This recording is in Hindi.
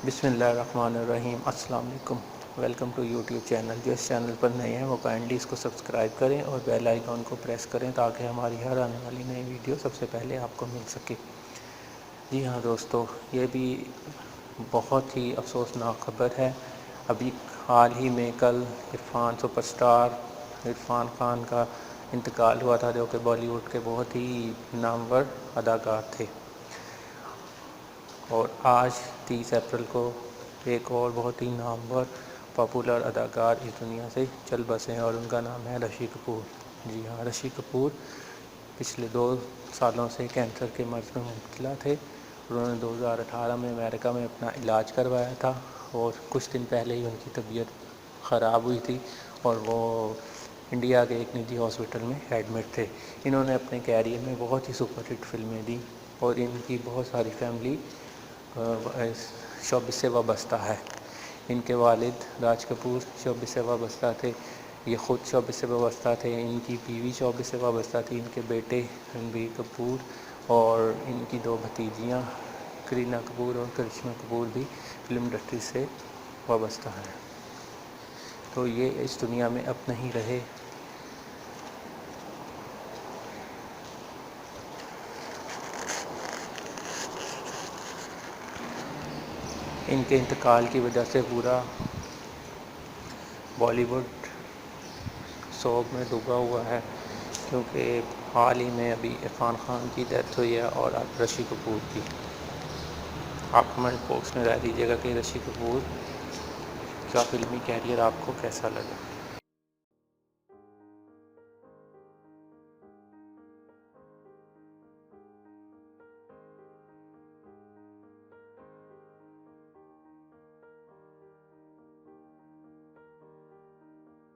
बिस्मिल्लाहिर्रहमानिर्रहीम। अस्सलाम वालेकुम। Welcome to YouTube channel. जो इस चैनल पर नए हैं वो काइंडली इसको सब्सक्राइब करें और बेल आइकॉन को प्रेस करें ताकि हमारी हर आने वाली नई वीडियो सबसे पहले आपको मिल सके। जी हाँ दोस्तों, ये भी बहुत ही अफसोसनाक खबर है। अभी हाल ही में कल इरफान सुपरस्टार इरफान खान का इंतकाल हुआ था, जो कि बॉलीवुड के बहुत ही नामवर अदाकार थे। और आज 30 अप्रैल को एक और बहुत ही नामवर पॉपुलर अदाकार इस दुनिया से चल बसे हैं और उनका नाम है ऋषि कपूर। जी हाँ, ऋषि कपूर पिछले 2 सालों से कैंसर के मर्ज़ में मुब्तला थे। उन्होंने 2018 में अमेरिका में अपना इलाज करवाया था और कुछ दिन पहले ही उनकी तबीयत ख़राब हुई थी और वो इंडिया के एक निजी हॉस्पिटल में एडमिट थे। इन्होंने अपने कैरियर में बहुत ही सुपरहिट फिल्में दी और इनकी बहुत सारी फैमिली शोबिस से वाबस्ता है। इनके वालिद राज कपूर शोबिस से वाबस्ता थे, ये ख़ुद शोबिस से वाबस्ता थे, इनकी बीवी शोबिस से वाबस्ता थी, इनके बेटे रणबीर कपूर और इनकी 2 भतीजियाँ करीना कपूर और करिश्मा कपूर भी फिल्म इंडस्ट्री से वाबस्ता हैं। तो ये इस दुनिया में अब नहीं रहे। इनके इंतकाल की वजह से पूरा बॉलीवुड शोक में डूबा हुआ है, क्योंकि हाल ही में अभी इरफान खान की डेथ हुई है और अब ऋषि कपूर की। आप कमेंट बॉक्स में राय दीजिएगा कि ऋषि कपूर का फिल्मी कैरियर आपको कैसा लगा।